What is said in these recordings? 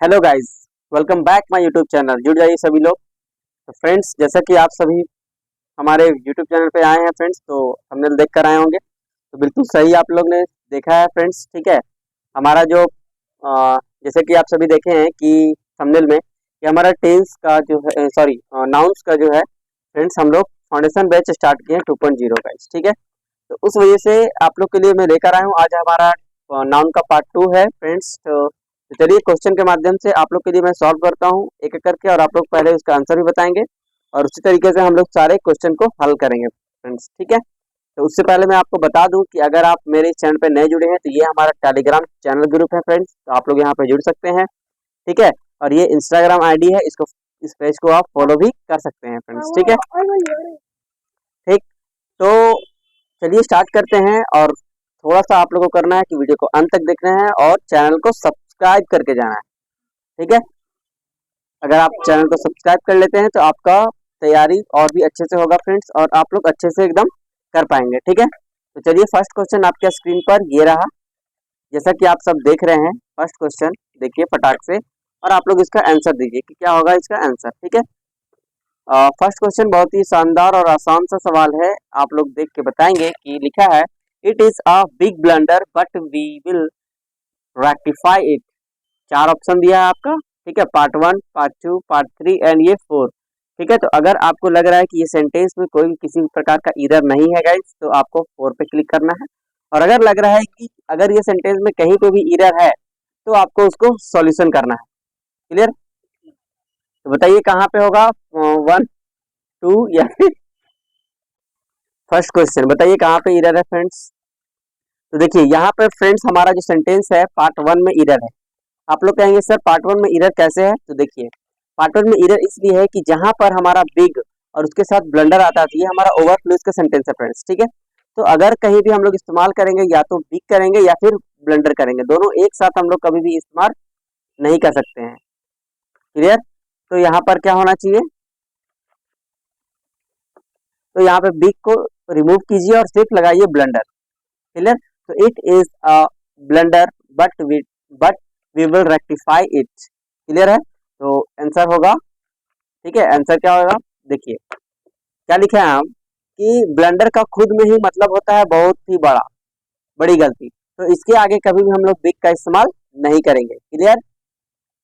Hello guys, welcome back my YouTube channel. जुड़ जाइए सभी लोग। तो फ्रेंड्स, जैसा कि आप सभी हमारे यूट्यूब चैनल पे आए हैं फ्रेंड्स, तो थंबनेल देख कर आए होंगे। तो बिल्कुल सही आप लोग ने देखा है फ्रेंड्स। ठीक है, हमारा जो जैसे कि आप सभी देखे हैं कि थंबनेल में कि हमारा टेंस का जो है, सॉरी नाउन्स का जो है फ्रेंड्स, हम लोग फाउंडेशन बैच स्टार्ट किए हैं 2.0 गाइस। ठीक है, तो उस वजह से आप लोग के लिए मैं लेकर आया हूँ आज हमारा नाउन का पार्ट 2 है फ्रेंड्स। तो चलिए क्वेश्चन के माध्यम से आप लोग के लिए मैं सॉल्व करता हूँ एक एक करके, और आप लोग पहले उसका आंसर भी बताएंगे और उसी तरीके से हम लोग सारे क्वेश्चन को हल करेंगे फ्रेंड्स। ठीक है, तो उससे पहले मैं आपको बता दूं कि अगर आप मेरे इस चैनल पे नए जुड़े हैं तो ये हमारा टेलीग्राम चैनल ग्रुप है फ्रेंड्स, तो आप लोग यहाँ पे जुड़ सकते हैं। ठीक है, और ये इंस्टाग्राम आईडी है, इसको इस पेज को आप फॉलो भी कर सकते हैं फ्रेंड्स। ठीक है, ठीक। तो चलिए स्टार्ट करते हैं, और थोड़ा सा आप लोगों को करना है कि वीडियो को अंत तक देखना है और चैनल को सब्सक्राइब करके जाना है। ठीक है, अगर आप चैनल को सब्सक्राइब कर लेते हैं तो आपका तैयारी और भी अच्छे से होगा फ्रेंड्स, और आप लोग अच्छे से एकदम कर पाएंगे। ठीक है, तो चलिए फर्स्ट क्वेश्चन आपके स्क्रीन पर ये रहा, जैसा कि आप सब देख रहे हैं। फर्स्ट क्वेश्चन देखिए फटाक से, और आप लोग इसका आंसर दीजिए कि क्या होगा इसका आंसर। ठीक है, फर्स्ट क्वेश्चन बहुत ही शानदार और आसान सा सवाल है, आप लोग देख के बताएंगे कि लिखा है it is a big blunder but we will rectify it. चार ऑप्शन दिया है आपका। ठीक है, पार्ट 1, पार्ट 2, पार्ट 3 एंड ये 4। ठीक है, तो अगर आपको लग रहा है कि ये सेंटेंस में कोई किसी भी प्रकार का एरर नहीं है गाइस, तो आपको 4 पे क्लिक करना है। और अगर लग रहा है कि अगर ये सेंटेंस में कहीं पे भी एरर है तो आपको उसको सॉल्यूशन करना है। क्लियर? तो बताइए कहाँ पे होगा, 1, 2 या फिर फर्स्ट क्वेश्चन बताइए कहाँ पे एरर है फ्रेंड्स। तो देखिए यहाँ पे फ्रेंड्स हमारा जो सेंटेंस है पार्ट 1 में एरर है। आप लोग कहेंगे सर पार्ट 1 में एरर कैसे है, तो देखिए पार्ट 1 में एरर इसलिए है कि जहां पर हमारा बिग और उसके साथ ब्लंडर आता है तो ये हमारा ओवरफ्लो का सेंटेंस है फ्रेंड्स। ठीक है, तो अगर कहीं भी हम लोग इस्तेमाल करेंगे या तो बिग करेंगे या फिर ब्लंडर करेंगे, दोनों एक साथ हम लोग कभी भी इस्तेमाल नहीं कर सकते हैं। क्लियर? तो यहाँ पर क्या होना चाहिए, तो यहाँ पे बिग को रिमूव कीजिए और सिर्फ लगाइए ब्लंडर। क्लियर? तो it is a blunder but we will rectify it. Clear है? तो आंसर होगा, ठीक है, आंसर क्या होगा देखिए क्या लिखा है हम कि ब्लंडर का खुद में ही मतलब होता है बहुत ही बड़ी गलती, तो इसके आगे कभी भी हम लोग बिग का इस्तेमाल नहीं करेंगे। क्लियर?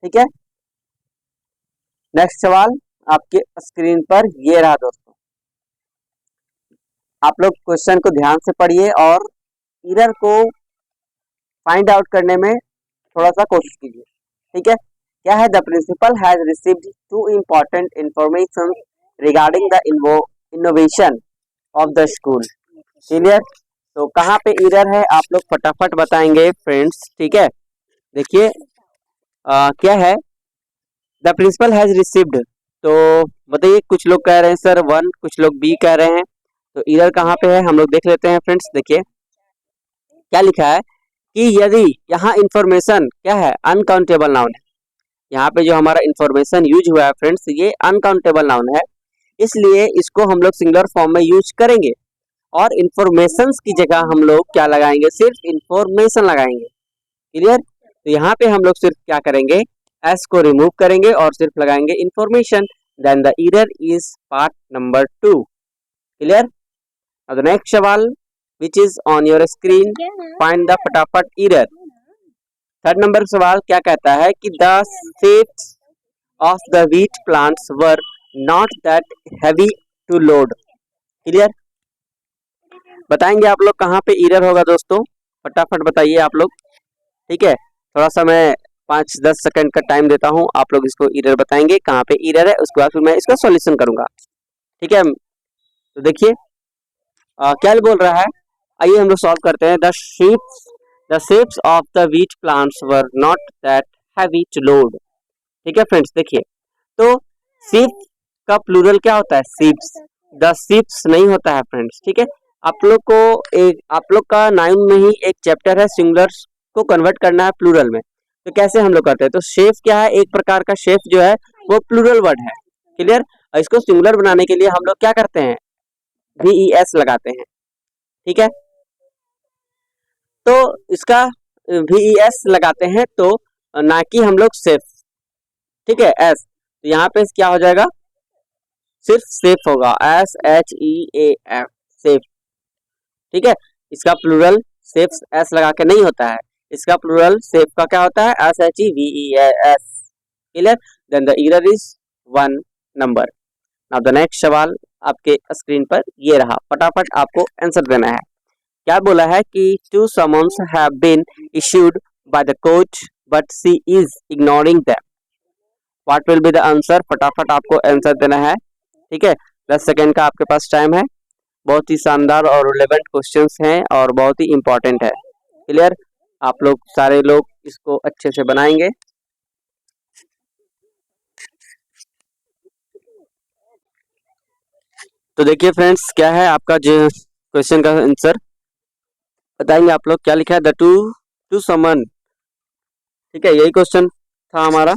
ठीक है, नेक्स्ट सवाल आपके स्क्रीन पर ये रहा दोस्तों। आप लोग क्वेश्चन को ध्यान से पढ़िए और एरर को फाइंड आउट करने में थोड़ा सा कोशिश कीजिए। ठीक है, क्या है, the principal has received two important information regarding the innovation of the school. Clear? तो कहाँ पे एरर है आप लोग फटाफट बताएंगे फ्रेंड्स। ठीक है, देखिए क्या है, द प्रिंसिपल हैज रिसीव्ड, तो बताइए कुछ लोग कह रहे हैं सर 1, कुछ लोग बी कह रहे हैं, तो एरर कहाँ पे है हम लोग देख लेते हैं फ्रेंड्स। देखिए क्या लिखा है कि यदि यहाँ इंफॉर्मेशन क्या है, अनकाउंटेबल नाउन है। यहाँ पे जो हमारा इंफॉर्मेशन यूज हुआ है फ्रेंड्स ये अनकाउंटेबल नाउन है, इसलिए इसको हम लोग सिंगुलर फॉर्म में यूज करेंगे और इंफॉर्मेशन की जगह हम लोग क्या लगाएंगे, सिर्फ इंफॉर्मेशन लगाएंगे। क्लियर? तो यहाँ पे हम लोग सिर्फ क्या करेंगे, एस को रिमूव करेंगे और सिर्फ लगाएंगे information. Then the error is part number 2। Clear? अब नेक्स्ट सवाल which is on your screen, find the फटाफट एरर। थर्ड नंबर सवाल क्या कहता है कि the shapes of the wheat plants were not that heavy to load. Clear? बताएंगे आप लोग कहाँ पे एरर होगा दोस्तों, फटाफट बताइए आप लोग। ठीक है, थोड़ा सा मैं 5-10 सेकंड का टाइम देता हूँ, आप लोग इसको एरर बताएंगे कहाँ पे एरर है, उसके बाद फिर मैं इसका सॉल्यूशन करूंगा। ठीक है, तो देखिए क्या बोल रहा है, आइए हम लोग सॉल्व करते हैं। The shapes of the wheat plants were not that heavy to load. ठीक है फ्रेंड्स, देखिए तो शीप का प्लूरल क्या होता है, शीप्स। द शीप्स नहीं होता है फ्रेंड्स। ठीक है, आप लोग का 9 में ही एक चैप्टर है सिंगुलर को कन्वर्ट करना है प्लूरल में, तो कैसे हम लोग करते हैं, तो शेफ क्या है, एक प्रकार का शेफ जो है वो प्लूरल वर्ड है। क्लियर? और इसको सिंगुलर बनाने के लिए हम लोग क्या करते हैं, VES लगाते हैं। ठीक है, तो इसका VES लगाते हैं, तो ना कि हम लोग सेफ। ठीक है एस, तो यहाँ पे क्या हो जाएगा, सिर्फ सेफ होगा, SHEAF सेफ। ठीक है, इसका प्लूरल सेफ एस लगा के नहीं होता है, इसका प्लूरल सेफ का क्या होता है, SHEVES। Clear, then the error is 1 number. Now the next सवाल आपके स्क्रीन पर ये रहा, फटाफट आपको आंसर देना है। क्या बोला है कि 2 summons have been issued by the court but she is ignoring them. What will be the answer? फटाफट आपको आंसर देना है। ठीक है, 10 सेकेंड का आपके पास टाइम है। बहुत ही शानदार और रिलेवेंट क्वेश्चंस हैं और बहुत ही इंपॉर्टेंट है। क्लियर, आप लोग सारे लोग इसको अच्छे से बनाएंगे। तो देखिए फ्रेंड्स, क्या है आपका जो क्वेश्चन का आंसर बताएंगे आप लोग। क्या लिखा है, द टू समन। ठीक है, यही क्वेश्चन था हमारा।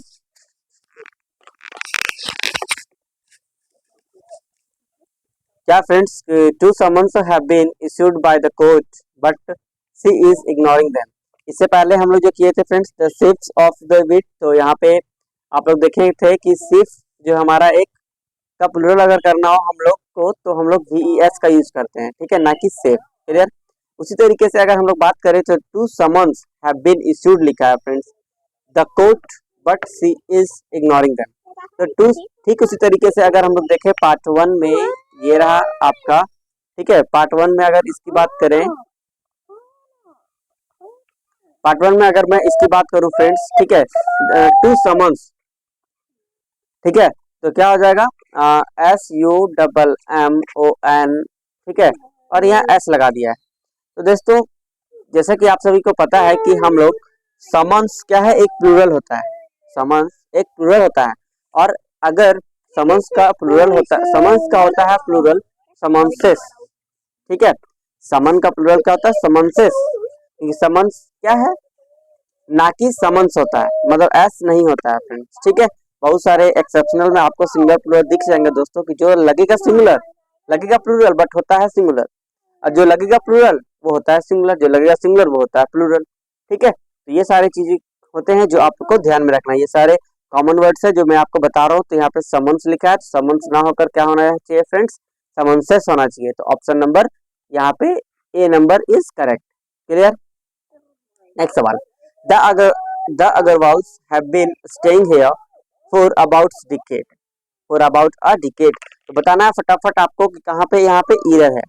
क्या friends, 2 summons have been issued by the court but she is ignoring them। इससे पहले हम लोग जो किए थे friends, the shift of the wheat, तो यहाँ पे आप लोग देखे थे कि शिफ्ट जो हमारा एक का प्लूरल अगर करना हो हम लोग को तो हम लोग VES का यूज करते हैं, ठीक है, ना कि सेफ। क्लियर, उसी तरीके से अगर हम लोग बात करें तो 2 summons have been issued लिखा है friends the court but she is ignoring them. तो टू, ठीक उसी तरीके से अगर हम लोग देखें पार्ट 1 में, ये रहा आपका। ठीक है, पार्ट 1 में अगर इसकी बात करें, पार्ट 1 में अगर मैं इसकी बात करूं फ्रेंड्स, ठीक है, 2 summons, ठीक है, तो क्या हो जाएगा, SUMMON। ठीक है, और यहाँ S लगा दिया है। तो दोस्तों, जैसा कि आप सभी को पता है कि हम लोग समन्स क्या है, एक प्लूरल होता है, समन्स एक प्लूरल होता है। और अगर समन्स का प्लूरल होता है, समन्स का होता है प्लूरल समन्सेस। ठीक है, समन का प्लूरल क्या होता है, समन्सेस। समन्स क्या है, ना कि समन्स होता है, मतलब एस नहीं होता है फ्रेंड्स। ठीक है, बहुत सारे एक्सेप्शनल में आपको सिंगुलर प्लूरल दिख जाएंगे दोस्तों, कि जो लगेगा सिंगुलर, लगेगा प्लूरल बट होता है सिंगुलर, और जो लगेगा प्लूरल वो होता है सिंगुलर, जो लगेगा सिंगुलर वो होता है प्लूरल। ठीक है, तो ये सारी चीजें होते हैं जो आपको ध्यान में रखना है। ये सारे कॉमन वर्ड्स है जो मैं आपको बता रहा हूँ। तो यहाँ पे समन्स लिखा है, समन्स ना होकर क्या होना चाहिए फ्रेंड्स, समन्सेस होना चाहिए। तो ऑप्शन नंबर यहाँ पे A number is correct. Clear, next सवाल, the Agarwals have been staying here for about decade, for about a decade. तो बताना है फटाफट आपको कि कहाँ पे यहाँ पे एरर है।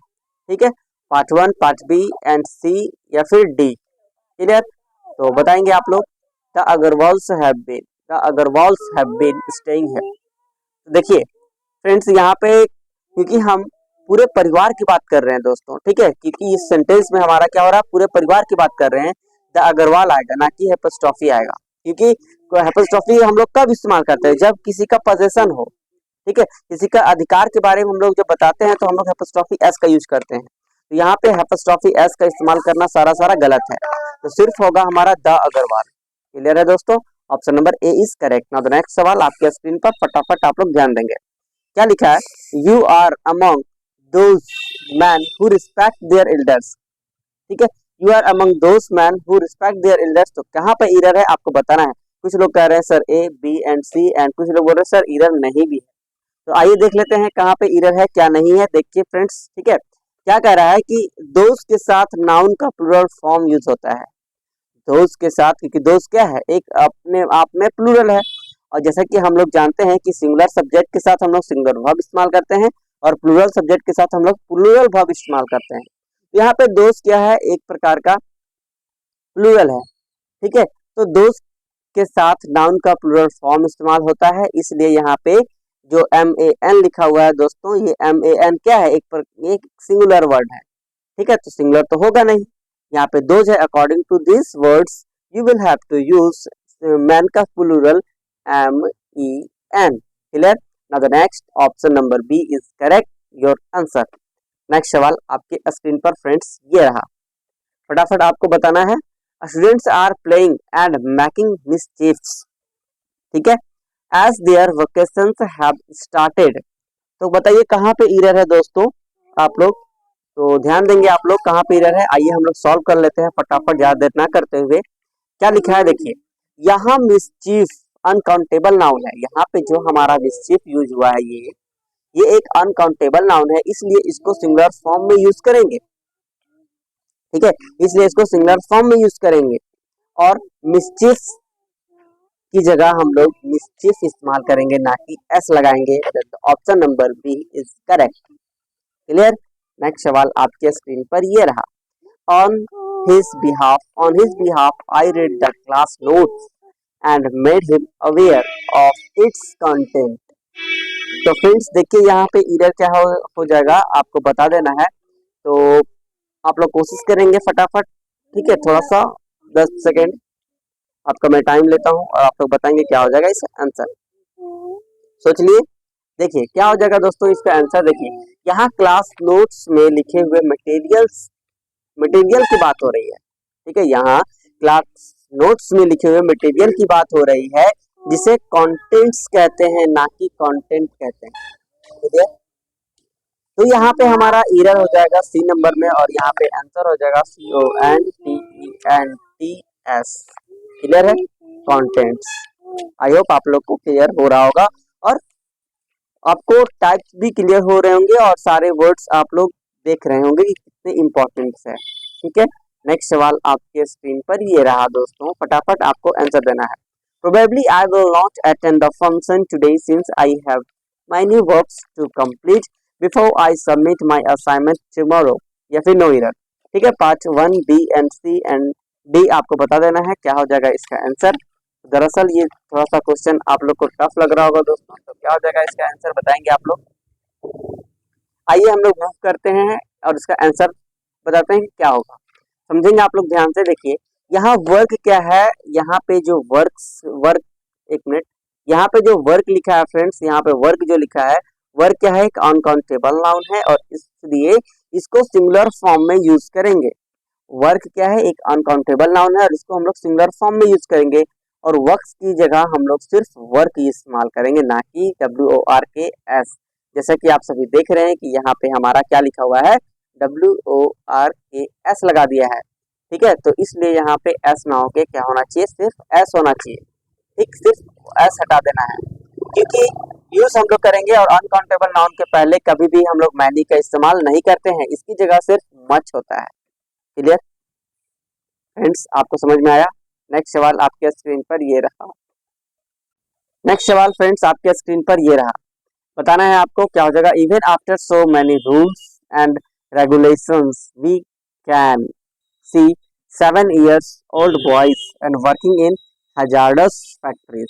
ठीक है, part 1, part B and C या फिर डी। क्लियर, तो बताएंगे आप लोग। The Agarwals have been, the Agarwals have been staying here. देखिए फ्रेंड्स, यहाँ पे क्योंकि हम पूरे परिवार की बात कर रहे हैं दोस्तों, ठीक है, क्योंकि इस सेंटेंस में हमारा क्या हो रहा है, पूरे परिवार की बात कर रहे हैं। द अग्रवाल आएगा, ना कि हेपस्ट्रॉफी आएगा, क्योंकि हेपस्ट्रॉफी हम लोग कब इस्तेमाल करते हैं, जब किसी का पोजेशन हो। ठीक है, किसी का अधिकार के बारे में हम लोग जब बताते हैं तो हम लोग हेपस्ट्रॉफी एस का यूज करते हैं। तो यहाँ पे हेपस्ट्रॉफी एस का इस्तेमाल करना सारा गलत है, तो सिर्फ होगा हमारा द अग्रवाल। क्लियर है दोस्तों, option number A is correct. Now the next सवाल आपके स्क्रीन पर फटाफट आप लोग ध्यान देंगे। क्या लिखा है, you are among those man who respect their elders. ठीक है, you are among those man who respect their elders. तो कहाँ पे एरर है आपको बताना है। कुछ लोग कह रहे हैं sir A B and C, and कुछ लोग बोल रहे हैं सर एरर नहीं भी है। तो आइए देख लेते हैं कहाँ पे एरर है क्या नहीं है। देखिए फ्रेंड्स, ठीक है, क्या कह रहा है कि दोस्त के साथ नाउन का प्लूरल फॉर्म यूज होता है। दोस्त के साथ, क्योंकि दोस्त क्या है, एक अपने आप में प्लूरल है, और जैसा कि हम लोग जानते हैं कि सिंगुलर सब्जेक्ट के साथ हम लोग सिंगुलर वर्ब इस्तेमाल करते हैं और प्लूरल सब्जेक्ट के साथ हम लोग प्लूरल वर्ब इस्तेमाल करते हैं। यहाँ पे दोस्त क्या है, एक प्रकार का प्लूरल है। ठीक है, तो दोस्त के साथ नाउन का प्लूरल फॉर्म इस्तेमाल होता है, इसलिए यहाँ पे जो MAN लिखा हुआ है दोस्तों, ये MAN क्या है, एक सिंगुलर वर्ड है। ठीक है, तो सिंगुलर तो होगा नहीं, यहाँ पे दोज है। According to this words you will have to use man का plural MEN। Clear, now the next option number B is correct your answer. Next सवाल आपके स्क्रीन पर फ्रेंड्स ये रहा, फटाफट आपको बताना है। Students are playing and making mischiefs, ठीक है, as their vacations have started. तो बताइए कहाँ पे एरर है दोस्तों, आप लोग तो ध्यान देंगे आप लोग कहाँ पे एरर है। आइए हम लोग सॉल्व कर लेते हैं फटाफट, ज्यादा देर ना करते हुए। क्या लिखा है देखिए, यहाँ मिसचीफ अनकाउंटेबल नाउन है। यहाँ पे जो हमारा मिस्चिफ यूज हुआ है ये एक अनकाउंटेबल नाउन है, इसलिए इसको सिंगुलर फॉर्म में यूज करेंगे। ठीक है, इसलिए इसको सिंगुलर फॉर्म में यूज करेंगे और मिस्चिफ की जगह हम लोग मिस्चिफ इस्तेमाल करेंगे, ना कि एस लगाएंगे। Option number B is correct. Clear. Next सवाल आपके स्क्रीन पर ये रहा। On on his behalf, I read the class notes and made him aware of its content. तो फ्रेंड्स देखिए यहाँ पे एरर क्या हो जाएगा, आपको बता देना है। तो आप लोग कोशिश करेंगे फटाफट। ठीक है, थोड़ा सा 10 सेकेंड आपका मैं टाइम लेता हूँ और आप लोग बताएंगे क्या हो जाएगा इसका आंसर। सोच लिए। देखिए क्या हो जाएगा दोस्तों इसका आंसर। देखिए यहाँ क्लास नोट्स में लिखे हुए मटेरियल की बात हो रही है। ठीक है, यहाँ क्लास नोट्स में लिखे हुए मटेरियल की बात हो रही है, जिसे कंटेंट्स कहते हैं, ना कि कंटेंट कहते हैं। ठीक है, तो यहाँ पे हमारा एरर हो जाएगा सी नंबर में और यहाँ पे आंसर हो जाएगा CONTENTS। क्लियर है, कंटेंट्स। आई होप आप लोग को क्लियर हो रहा होगा और आपको टाइप्स भी क्लियर हो रहे होंगे और सारे वर्ड्स आप लोग देख रहे होंगे कि कितने इंपॉर्टेंट है। ठीक है, नेक्स्ट सवाल आपके स्क्रीन पर ये रहा दोस्तों, फटाफट आपको आंसर देना है। Probably I will not attend the function today since I have many works to complete before I submit my assignment tomorrow। या फिर नो एरर। ठीक है, part 1 B and C and D आपको बता देना है क्या हो जाएगा इसका आंसर। दरअसल ये थोड़ा सा क्वेश्चन आप लोग को टफ लग रहा होगा दोस्तों, तो क्या हो जाएगा इसका आंसर बताएंगे आप लोग। आइए हम लोग मूव करते हैं और इसका आंसर बताते हैं क्या होगा, समझेंगे आप लोग ध्यान से। देखिए यहाँ वर्क क्या है, यहाँ पे जो वर्क एक मिनट, यहाँ पे जो वर्क लिखा है फ्रेंड्स, यहाँ पे वर्क जो लिखा है, वर्क क्या है, एक अनकाउंटेबल नाउन है और इसलिए इसको सिंगुलर फॉर्म में यूज करेंगे। वर्क क्या है, एक अनकाउंटेबल नाउन है और इसको हम लोग सिंगुलर फॉर्म में यूज करेंगे और वर्क्स की जगह हम लोग सिर्फ वर्क इस्तेमाल करेंगे, ना कि WORKS। जैसा कि आप सभी देख रहे हैं कि यहाँ पे हमारा क्या लिखा हुआ है, WORKS लगा दिया है। ठीक है, तो इसलिए यहाँ पे एस ना होके क्या होना चाहिए, सिर्फ एस होना चाहिए। ठीक, सिर्फ एस हटा देना है, क्योंकि यूज हम लोग करेंगे और अनकाउंटेबल नाउन के पहले कभी भी हम लोग मैनी का इस्तेमाल नहीं करते हैं, इसकी जगह सिर्फ मच होता है। क्लियर फ्रेंड्स, आपको समझ में आया। नेक्स्ट सवाल आपके स्क्रीन पर ये रहा। नेक्स्ट सवाल फ्रेंड्स आपके स्क्रीन पर ये रहा, बताना है आपको क्या हो जाएगा। Even after so many rules and regulations we can see 7 years old boys and working in hazardous factories।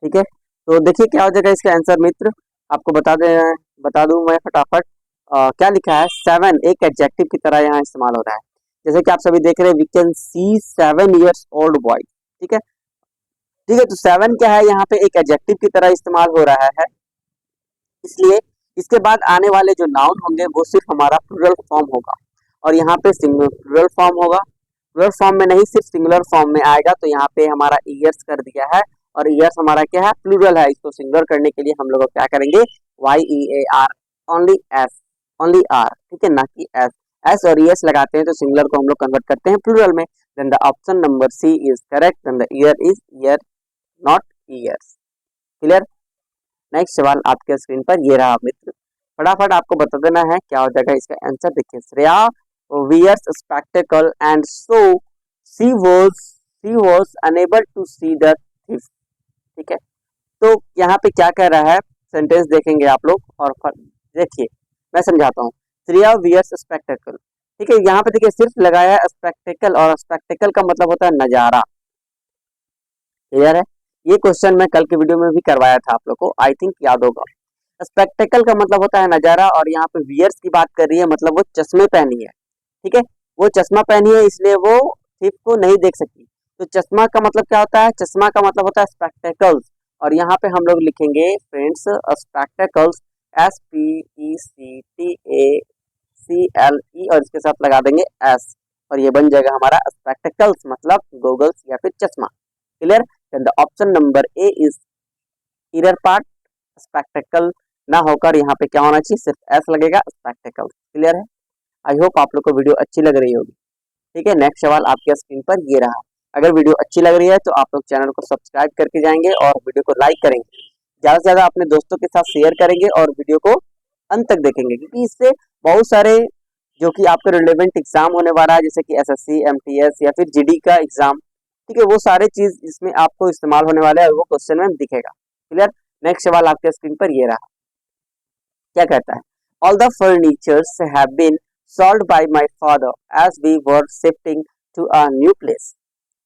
ठीक है, तो देखिए क्या हो जाएगा इसका आंसर मित्र, आपको बता दूं मैं फटाफट। क्या लिखा है, 7 एक एडजेक्टिव की तरह यहाँ इस्तेमाल हो रहा है। जैसे कि आप सभी देख रहे हैं, we can see 7 years old boy। ठीक है, ठीक है, तो 7 क्या है, यहाँ पे एक एडजेक्टिव की तरह इस्तेमाल हो रहा है, इसलिए इसके बाद आने वाले जो नाउन होंगे वो सिर्फ हमारा प्लूरल फॉर्म होगा और यहाँ पे प्लूरल फॉर्म होगा। प्लूरल फॉर्म में नहीं, सिर्फ सिंगुलर फॉर्म में आएगा। तो यहाँ पे हमारा ईयर्स कर दिया है और ईयर्स हमारा क्या है, प्लूरल है। इसको सिंगुलर करने के लिए हम लोग क्या करेंगे, YEAR, only S, only R. ठीक है, ना कि एस। एस और ईयर्स लगाते हैं तो सिंगुलर को हम लोग कन्वर्ट करते हैं प्लूरल में। Then the option number C is correct, then the year is year, not years. Clear. Next सवाल आपके स्क्रीन पर ये रहा मित्र, फटाफट आपको बता देना है क्या हो जाएगा इसका आंसर। देखिए, Shreya wears spectacle and so she was unable to see the thief। ठीक है, तो यहाँ पे क्या कह रहा है, सेंटेंस देखेंगे आप लोग और देखिए मैं समझाता हूँ। Shreya wears spectacle। ठीक है, यहाँ पे देखिए सिर्फ लगाया है स्पेक्टेकल और स्पेक्टेकल का मतलब होता है नजारा। क्लियर है, ये क्वेश्चन मैं कल के वीडियो में भी करवाया था, आप लोग को आई थिंक याद होगा। स्पेक्टेकल का मतलब होता है नजारा और यहाँ पे वियर्स की बात कर रही है, मतलब वो चश्मे पहनी है। ठीक है, वो चश्मा पहनी है इसलिए वो थिफ को नहीं देख सकती। तो चश्मा का मतलब क्या होता है, चश्मा का मतलब होता है स्पेक्टेकल्स और यहाँ पे हम लोग लिखेंगे फ्रेंड्स स्पेक्टेकल्स, SPECTACLE और इसके साथ लगा देंगे S और ये बन जाएगा हमारा स्पेक्टेकल्स, मतलब गोगल्स या फिर चश्मा। Clear. Then the option number A is error part, spectacle ना होकर यहाँ पे क्या होना चाहिए, सिर्फ एस लगेगा, स्पेक्टेकल। क्लियर है, आई होप आप लोग को वीडियो अच्छी लग रही होगी। ठीक है, नेक्स्ट सवाल आपके स्क्रीन पर ये रहा। अगर वीडियो अच्छी लग रही है तो आप लोग चैनल को सब्सक्राइब करके जाएंगे और वीडियो को लाइक करेंगे, ज़्यादा से ज़्यादा अपने दोस्तों के साथ शेयर करेंगे और वीडियो को अंत तक देखेंगे, क्योंकि इससे बहुत सारे जो कि आपका रिलेवेंट एग्जाम होने वाला है, जैसे कि एसएससी, एमटीएस या फिर जीडी का एग्जाम, ठीक है, वो सारे चीज इसमें आपको इस्तेमाल होने वाले हैं और वो क्वेश्चन में दिखेगा। क्लियर। नेक्स्ट सवाल आपके स्क्रीन पर ये रहा, क्या कहता है, all the furnitures have been solved by my father as we were shifting to a new place.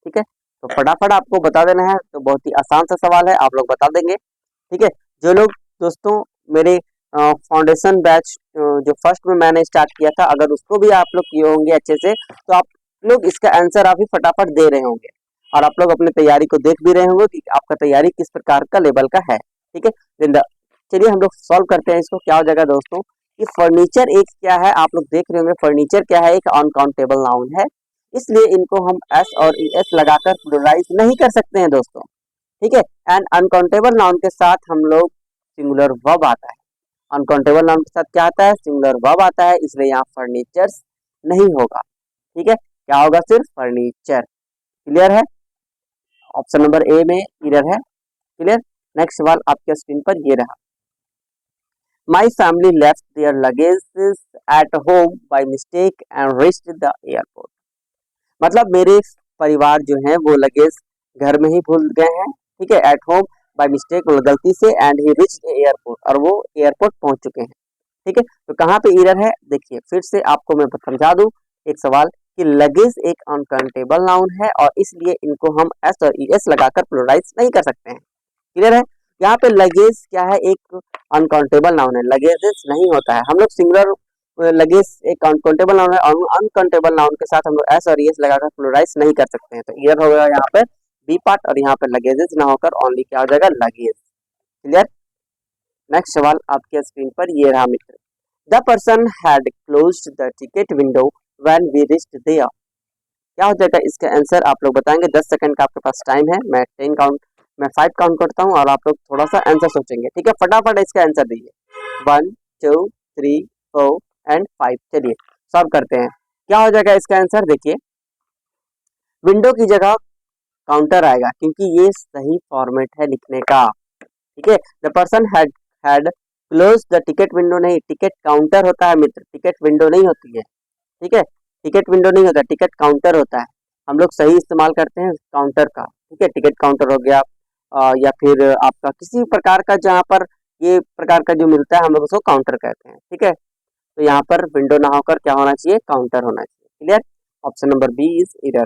ठीक है, तो फटाफट आपको बता देना है, तो बहुत ही आसान सा सवाल है, आप लोग बता देंगे। ठीक है, जो लोग दोस्तों मेरे फाउंडेशन बैच जो फर्स्ट में मैंने स्टार्ट किया था, अगर उसको भी आप लोग किए होंगे अच्छे से, तो आप लोग इसका आंसर आप ही फटाफट दे रहे होंगे और आप लोग अपनी तैयारी को देख भी रहे होंगे कि आपका तैयारी किस प्रकार का लेवल का है। ठीक है, जिंदा चलिए हम लोग सॉल्व करते हैं इसको। क्या हो जाएगा दोस्तों, कि फर्नीचर एक क्या है, आप लोग देख रहे होंगे फर्नीचर क्या है, एक अनकाउंटेबल नाउन है, इसलिए इनको हम एस और एस लगाकर प्लुरलाइज नहीं कर सकते हैं दोस्तों। ठीक है, एंड अनकाउंटेबल नाउन के साथ हम लोग सिंगुलर वर्ब आता है, अनकाउंटेबल नाउन के साथ क्या आता है, सिंगुलर वर्ब आता है, इसलिए यहाँ फर्नीचर्स नहीं होगा। ठीक है, क्या होगा, सिर्फ फर्नीचर। क्लियर है, ऑप्शन नंबर ए में एरर है। क्लियर। नेक्स्ट सवाल आपके स्क्रीन पर ये रहा, my family left their luggage at home by mistake and reached the airport. मतलब मेरे परिवार जो है वो लगेज घर में ही भूल गए हैं। ठीक है, एट होम बाय मिस्टेक, मतलब गलती से, एंड ही रिच्ड एयरपोर्ट, और वो एयरपोर्ट पहुंच चुके हैं। ठीक है, तो कहाँ पे एरर है, देखिए फिर से आपको मैं समझा दूं एक सवाल, कि लगेज एक अनकाउंटेबल नाउन है और इसलिए इनको हम एस और एस लगाकर प्लुरलाइज नहीं कर सकते हैं। क्लियर है, यहाँ पे लगेज क्या है, एक अनकाउंटेबल नाउन है, लगेजेस नहीं होता है। हम लोग सिंगुलर लगेज एक अनकाउंटेबल नाउन है और अनकाउंटेबल नाउन के साथ हम लोग एस और एस लगाकर प्लुरलाइज नहीं कर सकते हैं, तो एरर हो गया यहाँ पे बी पार्ट, और यहाँ पे लगेजेस ना होकर ओनली क्या हो जाएगा, लगेज। क्लियर। नेक्स्ट सवाल आपके स्क्रीन पर ये रहा मित्र, the person had closed the ticket window when we reached there. क्या हो जाएगा इसका आंसर, आप लोग बताएंगे। 10 सेकंड का आपके पास टाइम है, मैं 5 काउंट करता हूँ और आप लोग थोड़ा सा आंसर सोचेंगे। ठीक है, फटाफट इसका आंसर दीजिए, 1 2 3 4 एंड 5। चलिए सॉल्व करते हैं, क्या हो जाएगा इसका आंसर। देखिए विंडो की जगह काउंटर आएगा, क्योंकि ये सही फॉर्मेट है लिखने का। ठीक है, the person had close the ticket window, नहीं, टिकट काउंटर होता है मित्र, टिकट विंडो नहीं होती है। ठीक है, टिकट विंडो नहीं होता, टिकट काउंटर होता है। हम लोग सही इस्तेमाल करते हैं काउंटर का। ठीक है, टिकट काउंटर हो गया, या फिर आपका किसी प्रकार का जहाँ पर ये प्रकार का जो मिलता है हम लोग उसको काउंटर कहते हैं। ठीक है, तो यहाँ पर विंडो ना होकर क्या होना चाहिए, काउंटर होना चाहिए। Clear, option number B is error.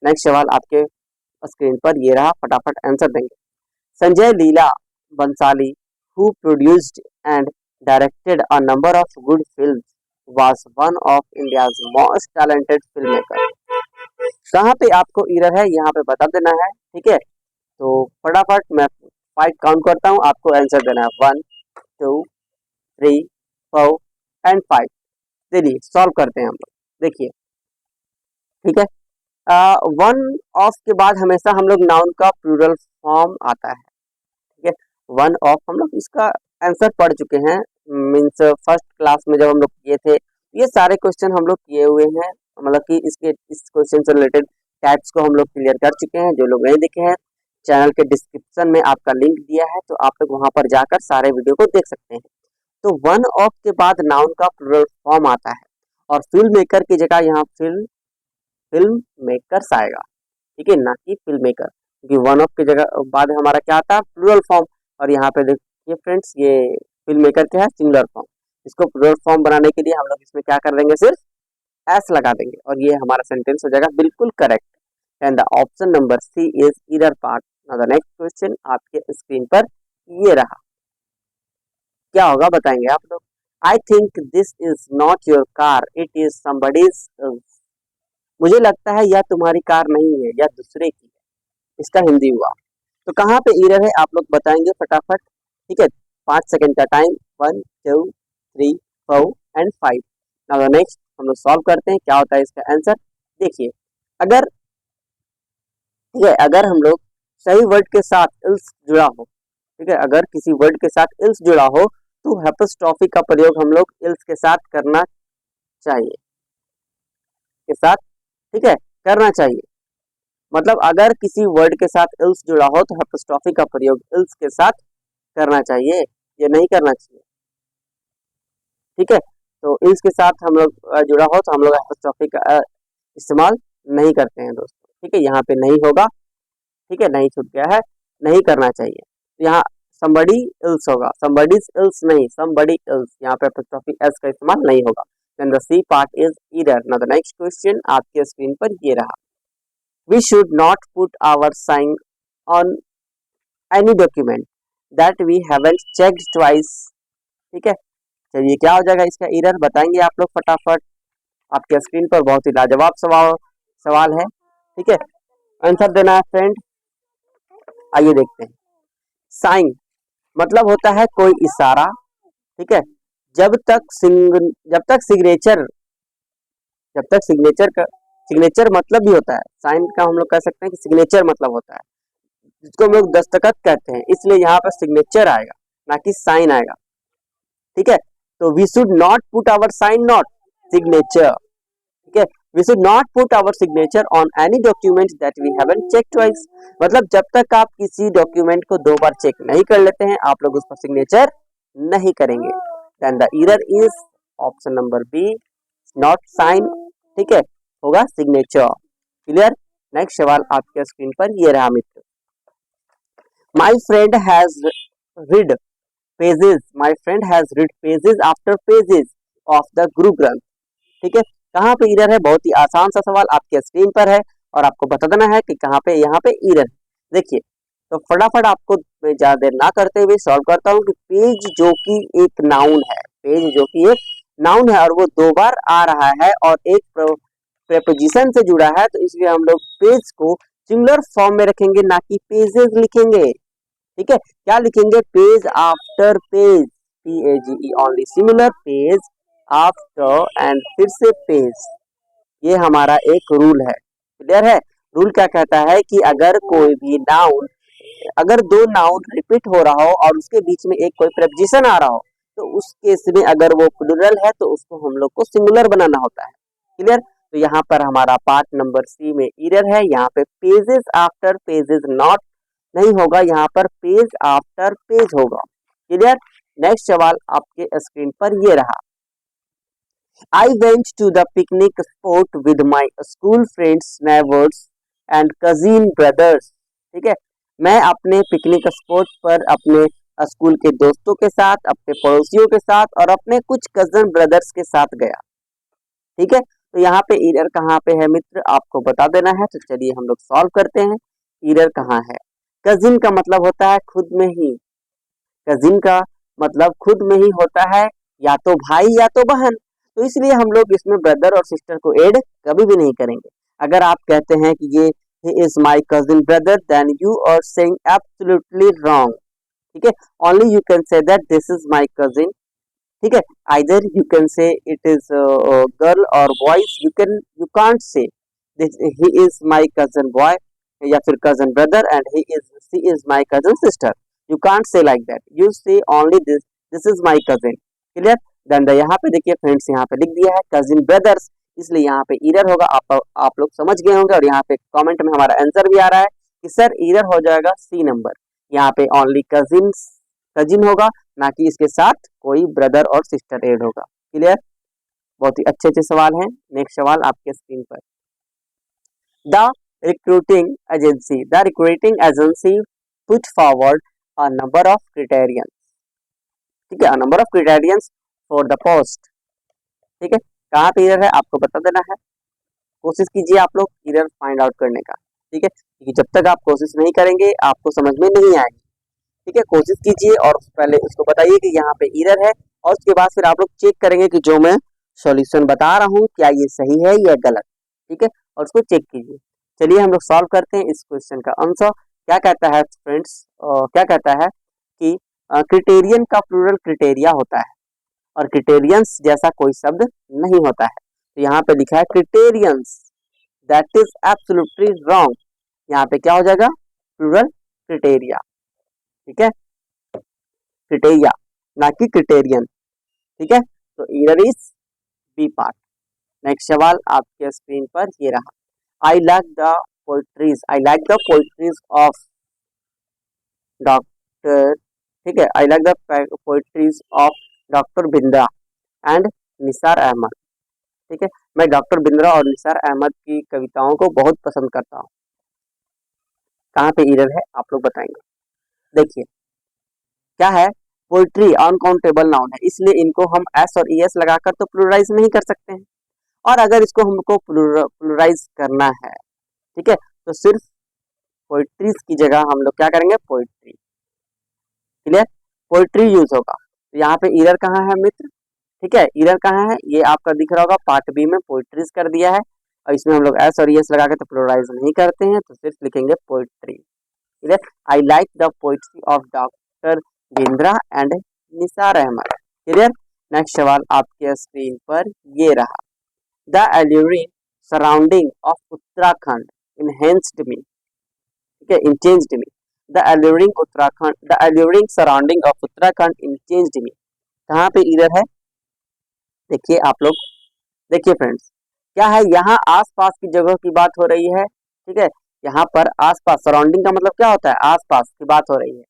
Next सवाल आपके स्क्रीन पर ये रहा, फटाफट आंसर देंगे। Sanjay Leela Bhansali, who produced and directed a number of good films, was one of India's most talented filmmaker। कहाँ पे आपको एरर है यहाँ पे बता देना है। ठीक है, तो फटाफट मैं 5 काउंट करता हूँ, आपको आंसर देना है, 1 2 3 4 एंड 5। चलिए सॉल्व करते हैं हम लोग, देखिए। ठीक है, वन ऑफ के बाद हमेशा हम लोग नाउन का प्लूरल फॉर्म आता है। ठीक है, वन ऑफ हम लोग इसका आंसर पढ़ चुके हैं, मीन्स फर्स्ट क्लास में जब हम लोग किए थे। ये सारे क्वेश्चन हम लोग किए हुए हैं, मतलब कि इस क्वेश्चन से रिलेटेड टाइप्स को हम लोग क्लियर कर चुके हैं। जो लोग नहीं देखे हैं, चैनल के डिस्क्रिप्शन में आपका लिंक दिया है, तो आप लोग वहां पर जाकर सारे वीडियो को देख सकते हैं। तो वन ऑफ के बाद नाउन का प्लूरल फॉर्म आता है और फिल्म मेकर की जगह यहाँ फिल्म मेकर्स आएगा। ठीक है, ना कि फिल्म मेकर, क्योंकि वन ऑफ की जगह बाद हमारा क्या आता है, प्लूरल फॉर्म। और यहाँ पे देखिए फ्रेंड्स, ये फिल्म मेकर क्या है, सिंगुलर फॉर्म। इसको प्लूरल फॉर्म बनाने के लिए हम लोग इसमें क्या कर देंगे, सिर्फ एस लगा देंगे और ये हमारा सेंटेंस हो जाएगा बिल्कुल correct. And the option number C is either part. Now the next question आपके स्क्रीन पर ये रहा, क्या होगा बताएंगे आप लोग। I think this is not your car, it is somebody's. मुझे लगता है यह तुम्हारी कार नहीं है, यह दूसरे की है, इसका हिंदी हुआ। तो कहाँ पे एरर है आप लोग बताएंगे फटाफट। ठीक है, 5 सेकंड का टाइम, 1 2 3 4 एंड 5। नाउ नेक्स्ट हम लोग सॉल्व करते हैं, क्या होता है इसका आंसर। देखिए अगर, ठीक है, अगर हम लोग सही वर्ड के साथ इल्स जुड़ा हो, ठीक है, अगर किसी वर्ड के साथ इल्स जुड़ा हो तो हेपोस्ट्रोफी का प्रयोग हम लोग इल्स के साथ करना चाहिए, के साथ, ठीक है, करना चाहिए। मतलब अगर किसी वर्ड के साथ इल्स जुड़ा हो तो एपोस्ट्रोफी का प्रयोग इल्स के साथ करना चाहिए, ये नहीं करना चाहिए। ठीक है, तो इल्स के साथ हम लोग जुड़ा हो तो हम लोग एपोस्ट्रोफी का इस्तेमाल नहीं करते हैं दोस्तों। ठीक है, यहाँ पे नहीं होगा। ठीक है, नहीं छूट गया है, नहीं करना चाहिए। तो यहाँ somebody else होगा, somebody's else नहीं, somebody else, यहाँ पे apostrophe s का इस्तेमाल नहीं होगा। Then the C part is error. Now the next question आपके स्क्रीन पर ये रहा, we should not put our sign on any document that we haven't checked twice। ठीक है, चलिए क्या हो जाएगा इसका एरर बताएंगे आप लोग फटाफट। आपके स्क्रीन पर बहुत ही लाजवाब सवाल है। ठीक है, आंसर देना है फ्रेंड। आइए देखते हैं। साइन मतलब होता है कोई इशारा। ठीक है, जब तक सिग्नेचर का सिग्नेचर मतलब भी होता है, साइन का हम लोग कह सकते हैं कि सिग्नेचर मतलब होता है, जिसको हम लोग दस्तखत कहते हैं, इसलिए यहाँ पर सिग्नेचर आएगा ना कि साइन आएगा। ठीक है, तो we should not put our sign not signature. ठीक है, we should not put our signature on any document that we haven't check twice. मतलब जब तक आप किसी डॉक्यूमेंट को 2 बार चेक नहीं कर लेते हैं, आप लोग उस पर सिग्नेचर नहीं करेंगे। Then the error is option number B, not sign. ठीक है, होगा सिग्नेचर। क्लियर। नेक्स्ट सवाल आपके स्क्रीन पर ये रहा मित्र, my friend has read pages after pages of the Guru Granth. ठीक है, कहाँ पे एरर है, बहुत ही आसान सा सवाल आपके स्क्रीन पर है और आपको बता देना है कि कहाँ पे यहाँ पे एरर। देखिए, तो फटाफट आपको ज्यादा देर ना करते हुए सॉल्व करता हूँ कि पेज जो कि एक नाउन है, पेज जो कि एक नाउन है और वो 2 बार आ रहा है और एक प्रेपोजिशन से जुड़ा है, तो इसलिए हम लोग पेज को सिंगुलर फॉर्म में रखेंगे, ना कि पेजेस लिखेंगे। ठीक है, क्या लिखेंगे, page after page, PAGE only, similar page after and फिर से पेज। ये हमारा एक रूल है। क्लियर है। रूल क्या कहता है कि अगर कोई भी नाउन, अगर 2 नाउन रिपीट हो रहा हो और उसके बीच में एक कोई प्रेपोजिशन आ रहा हो, तो उस केस में अगर वो प्लूरल है तो उसको हम लोग को सिंगुलर बनाना होता है। क्लियर। तो यहाँ पर हमारा पार्ट नंबर सी में एरर है, यहाँ पे पेजेस आफ्टर पेजेस नॉट नहीं होगा, यहाँ पर पेज आफ्टर पेज होगा। क्लियर। नेक्स्ट सवाल आपके स्क्रीन पर ये रहा, I went to the picnic spot with my school friends, neighbors and cousin brothers। ठीक है, मैं अपने पिकनिक स्पॉट पर अपने स्कूल के दोस्तों के साथ, अपने पड़ोसियों के साथ और अपने कुछ कजन ब्रदर्स के साथ गया। ठीक है, तो यहाँ पे एरर कहाँ पे है मित्र, आपको बता देना है। तो चलिए हम लोग सॉल्व करते हैं। एरर कहाँ है, कजिन का मतलब होता है खुद में ही, कजिन का मतलब खुद में ही होता है, या तो भाई या तो बहन, तो इसलिए हम लोग इसमें ब्रदर और सिस्टर को ऐड कभी भी नहीं करेंगे। अगर आप कहते हैं कि ये he is my cousin brother, then you are saying absolutely wrong। ठीक है, only you can say that this is my cousin। ठीक है, either you can say it is girl or boys, you can't say this he is my cousin boy या फिर cousin brother and she is my cousin sister। You can't say like that, you say only this is my cousin। Clear. Then यहाँ पे देखिए friends, यहाँ पे लिख दिया है कजिन ब्रदर्स, इसलिए यहाँ पे एरर होगा। आप लोग समझ गए होंगे और यहाँ पे कमेंट में हमारा आंसर भी आ रहा है कि सर एरर हो जाएगा सी नंबर, यहाँ पे ओनली कजिन होगा, ना कि इसके साथ कोई ब्रदर और सिस्टर ऐड होगा। क्लियर। बहुत ही अच्छे सवाल हैं। नेक्स्ट सवाल आपके स्क्रीन पर, the recruiting agency put forward a number of criterion. ठीक है, number of criterions for the post. ठीक है, कहाँ पे एरर है आपको बता देना है। कोशिश कीजिए आप लोग एरर फाइंड आउट करने का। ठीक है, क्योंकि जब तक आप कोशिश नहीं करेंगे आपको समझ में नहीं आएगी। ठीक है, कोशिश कीजिए और पहले उसको बताइए कि यहाँ पे एरर है, और उसके बाद फिर आप लोग चेक करेंगे कि जो मैं सॉल्यूशन बता रहा हूँ क्या ये सही है या गलत। ठीक है, और उसको चेक कीजिए। चलिए हम लोग सॉल्व करते हैं इस क्वेश्चन का आंसर। क्या कहता है फ्रेंड्स, क्या कहता है कि क्रिटेरियन का प्लूरल क्रिटेरिया होता है और क्रिटेरियंस जैसा कोई शब्द नहीं होता है। तो यहाँ पे लिखा है क्रिटेरियंस, दैट इज एब्सोल्युटली रॉन्ग। यहाँ पे क्या हो जाएगा, प्लूरल क्रिटेरिया। ठीक है, क्रिटेरिया ना कि क्रिटेरियन। ठीक है, तो error is B part. Next सवाल आपके स्क्रीन पर ये रहा, I like the poetries, I like the poetries of doctor, ठीक है, I like the poetries of doctor Bindra and Nisar Ahmad, ठीक है, मैं डॉक्टर बिंद्रा और निसार अहमद की कविताओं को बहुत पसंद करता हूँ। कहाँ पे एरर है आप लोग बताएंगे। देखिए क्या है, पोइट्री अनकाउंटेबल नाउन है, इसलिए इनको हम एस और ईएस लगाकर तो प्लुरलाइज नहीं कर सकते हैं, और अगर इसको हमको प्लुरलाइज करना है, ठीक है, तो सिर्फ पोइट्रीज की जगह हम लोग क्या करेंगे, पोइट्री, क्लियर, पोइट्री यूज होगा। तो यहाँ पे एरर कहाँ है मित्र, ठीक है, एरर कहाँ है, ये आपका दिख रहा होगा पार्ट बी में पोइट्रीज कर दिया है, और इसमें हम लोग एस और ईएस लगा के तो प्लुरलाइज नहीं करते हैं, तो सिर्फ लिखेंगे poetry, clear. I like the poetry of doctor Bindra and Nisar Ahmad, clear. Next सवाल आपके स्क्रीन पर ये रहा, the alluring surrounding of Uttarakhand enhanced me, ठीक है, enchanged me, the alluring surrounding of Uttarakhand enchanged me, कहाँ पे एरर है, देखिए आप लोग, देखिए फ्रेंड्स क्या है, यहाँ आसपास की जगह की बात हो रही है, ठीक है, यहाँ पर आसपास, सराउंडिंग का मतलब क्या होता है, आसपास की बात हो रही है,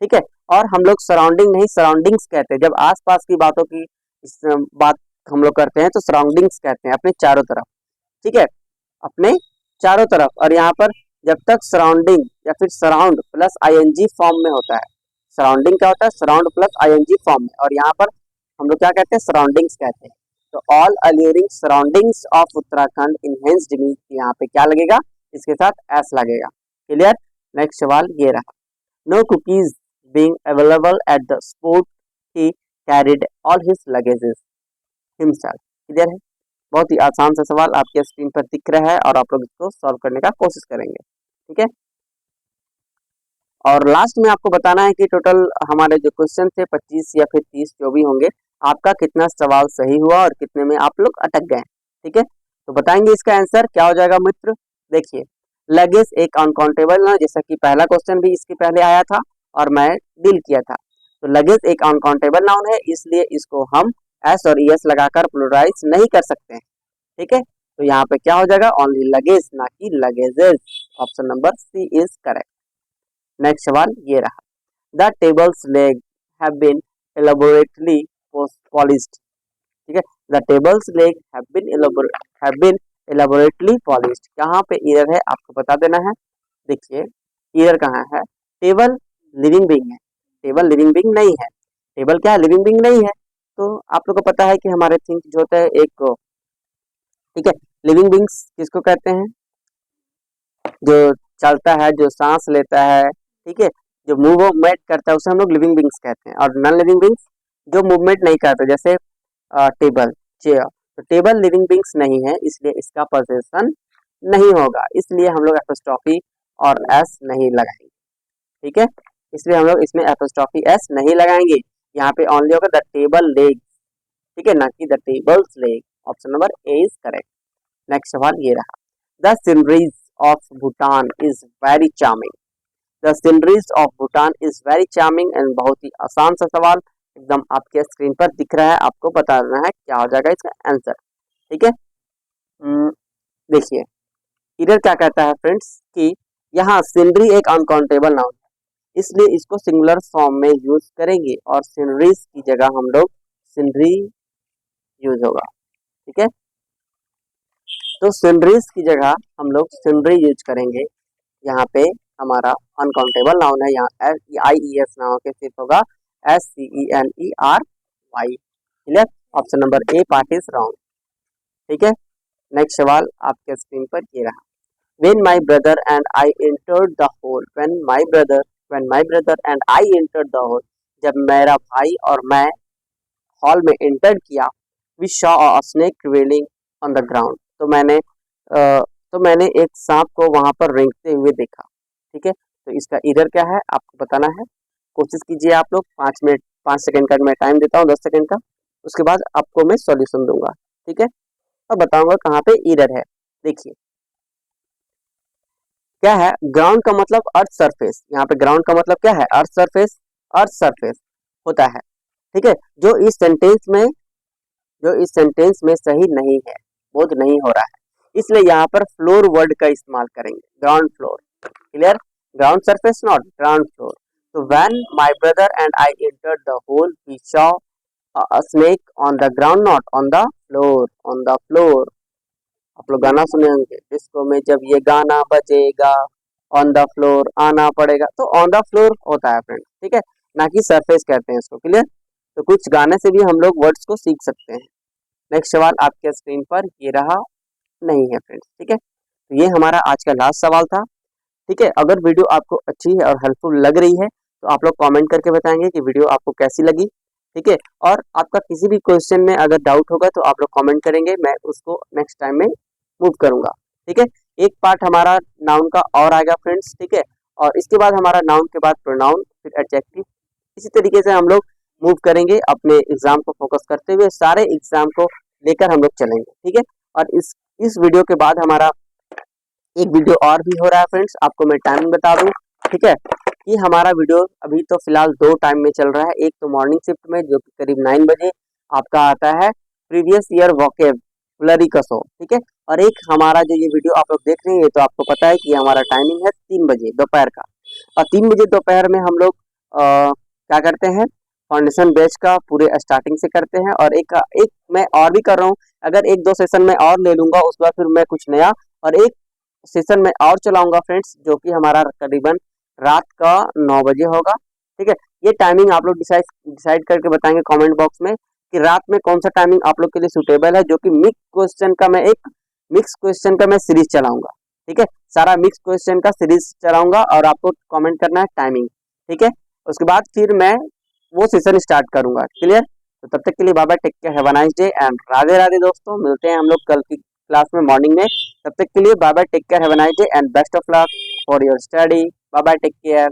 ठीक है, और हम लोग सराउंडिंग नहीं सराउंडिंग्स कहते हैं, जब आसपास की बातों की बात हम लोग करते हैं तो सराउंडिंग्स कहते हैं, अपने चारों तरफ, ठीक है, अपने चारों तरफ, और यहाँ पर जब तक सराउंडिंग या फिर सराउंड प्लस आईएनजी फॉर्म में होता है, सराउंडिंग क्या होता है, सराउंड प्लस आईएनजी फॉर्म में, और यहाँ पर हम लोग क्या कहते हैं, सराउंडिंग्स कहते हैं, तो all alluring surroundings of Uttarakhand enhanced me, यहाँ पे क्या लगेगा, इसके साथ एस लगेगा, क्लियर। नेक्स्ट सवाल ये रहा, no cookies being available at the spot he carried all his luggages himself, clear है, बहुत ही आसान सा सवाल आपके स्क्रीन पर दिख रहा है, और आप लोग इसको सॉल्व करने का कोशिश करेंगे, ठीक है। और लास्ट में आपको बताना है कि टोटल हमारे जो क्वेश्चन थे 25 या फिर 30 जो भी होंगे, आपका कितना सवाल सही हुआ और कितने में आप लोग अटक गए, ठीक है, तो बताएंगे इसका आंसर क्या हो जाएगा मित्र। देखिए लगेज एक अनकाउंटेबल ना, जैसा कि पहला क्वेश्चन भी इसके पहले आया था और मैं डील किया था, तो लगेज एक अनकाउंटेबल नाउन है, इसलिए इसको हम एस और ईएस लगाकर प्लुरलाइज नहीं कर सकते हैं, ठीक है, तो यहाँ पे क्या हो जाएगा, ओनली लगेज ना कि luggages, option number C is correct. Next सवाल ये रहा, the tables leg have been elaborately polished, ठीक है, the tables leg have been elaborately polished, कहाँ पे एरर है आपको बता देना है। देखिए एरर कहाँ है, टेबल लिविंग बीइंग है, टेबल लिविंग बीइंग नहीं है, टेबल क्या है, लिविंग बीइंग नहीं है, तो आप लोग को पता है कि हमारे थिंक जो होता है एक, ठीक है, लिविंग बीइंग्स किसको कहते हैं, जो चलता है, जो सांस लेता है, ठीक है, जो मूवमेंट करता है उसे हम लोग लिविंग बीइंग्स कहते हैं, और नॉन लिविंग बीइंग्स जो मूवमेंट नहीं करते, जैसे टेबल, चेयर, तो टेबल लिविंग बीइंग्स नहीं है, इसलिए इसका पोजीशन नहीं होगा, इसलिए हम लोग एपोस्ट्रोफी और एस नहीं लगाएंगे, ठीक है, इसलिए हम लोग इसमें एपोस्ट्रोफी एस नहीं लगाएंगे, यहाँ पे ओनली होगा द टेबल लेग, ठीक है, ना कि the tables leg, option number A is correct. Next सवाल ये रहा, the sceneries of Bhutan is very charming, the sceneries of Bhutan is very charming, and बहुत ही आसान सा सवाल एकदम आपके स्क्रीन पर दिख रहा है, आपको बताना है क्या हो जाएगा इसका आंसर, ठीक है। देखिए इधर क्या कहता है फ्रेंड्स कि यहाँ सीनरी एक अनकाउंटेबल नाउन है, इसलिए इसको सिंगुलर फॉर्म में यूज करेंगे, और सीनरीज की जगह हम लोग सीनरी यूज होगा, ठीक है, तो सीनरीज की जगह हम लोग सीनरी यूज करेंगे, यहाँ पे हमारा अनकाउंटेबल नाउन है, यहाँ आई ई एस ना होकर सिर्फ होगा SCENERY, clear, option number A part is wrong, ठीक है। नेक्स्ट सवाल आपके स्क्रीन पर ये रहा, when my brother and I entered the hall, when my brother and I entered the hall, जब मेरा भाई और मैं हॉल में एंटर किया, we saw a snake crawling on the ground, तो मैंने एक सांप को वहां पर रेंगते हुए देखा, ठीक है, तो इसका एरर क्या है आपको बताना है, कोशिश कीजिए आप लोग, 5 मिनट 5 सेकंड का मैं टाइम देता हूँ, 10 सेकंड का, उसके बाद आपको मैं सॉल्यूशन दूंगा, ठीक है, और बताऊंगा कहाँ पे एरर है। देखिए क्या है, ग्राउंड का मतलब अर्थ सरफेस, यहाँ पे ग्राउंड का मतलब क्या है, अर्थ सरफेस होता है, ठीक है, जो इस सेंटेंस में सही नहीं है, बोध नहीं हो रहा है, इसलिए यहाँ पर फ्लोर वर्ड का इस्तेमाल करेंगे, ground floor. Clear? Ground surface not ground floor. तो when my brother and I entered the hall we saw a snake on the ground, not on the floor, on the floor। आप लोग गाना सुने होंगे, disco में जब ये गाना बजेगा ऑन द फ्लोर आना पड़ेगा, तो ऑन द फ्लोर होता है फ्रेंड, ठीक है, ना कि सरफेस कहते हैं इसको। क्लियर? तो कुछ गाने से भी हम लोग वर्ड्स को सीख सकते हैं। नेक्स्ट सवाल आपके स्क्रीन पर ये रहा, नहीं है फ्रेंड्स, ठीक है। तो ये हमारा आज का लास्ट सवाल था, ठीक है। अगर वीडियो आपको अच्छी है और हेल्पफुल लग रही है तो आप लोग कमेंट करके बताएंगे कि वीडियो आपको कैसी लगी, ठीक है। और आपका किसी भी क्वेश्चन में अगर डाउट होगा तो आप लोग कमेंट करेंगे, मैं उसको नेक्स्ट टाइम में मूव करूंगा, ठीक है। एक पार्ट हमारा नाउन का और आएगा फ्रेंड्स, ठीक है। और इसके बाद हमारा नाउन के बाद प्रोनाउन, फिर एडजेक्टिव, इसी तरीके से हम लोग मूव करेंगे अपने एग्जाम को फोकस करते हुए, सारे एग्जाम को लेकर हम लोग चलेंगे, ठीक है। और इस वीडियो के बाद हमारा एक वीडियो और भी हो रहा है फ्रेंड्स, आपको मैं टाइमिंग बता दूं, ठीक है, कि हमारा वीडियो अभी तो फिलहाल 2 टाइम में चल रहा है। एक तो मॉर्निंग शिफ्ट में जो कि करीब 9 बजे आपका आता है प्रीवियस ईयर वोकेबुलरी का शो, ठीक है। और एक हमारा जो ये वीडियो आप लोग देख रहे हैं, ये तो आपको पता है कि हमारा टाइमिंग है 3 बजे दोपहर का। और 3 बजे दोपहर में हम लोग क्या करते हैं, फाउंडेशन बैच का पूरे स्टार्टिंग से करते हैं। और एक मैं और भी कर रहा हूँ, अगर 1-2 सेशन में और ले लूंगा उसके बाद फिर मैं कुछ नया और एक सेशन में और चलाऊंगा फ्रेंड्स, जो कि हमारा करीबन रात का 9 बजे होगा, ठीक है। ये टाइमिंग आप लोग डिसाइड करके बताएंगे कमेंट बॉक्स में कि रात में कौन सा टाइमिंग आप लोग के लिए सुटेबल है, जो कि मिक्स क्वेश्चन का मैं सीरीज चलाऊंगा, ठीक है। सारा मिक्स क्वेश्चन का सीरीज चलाऊंगा और आपको कमेंट करना है टाइमिंग, ठीक है। उसके बाद फिर मैं वो सेशन स्टार्ट करूंगा। क्लियर? तो तब तक के लिए bye bye, take care, have a nice day and Radhe Radhe दोस्तों। मिलते हैं हम लोग कल की क्लास में मॉर्निंग में। तब तक के लिए bye bye, take care, have a nice day and best of luck for your study. Bye bye, take care.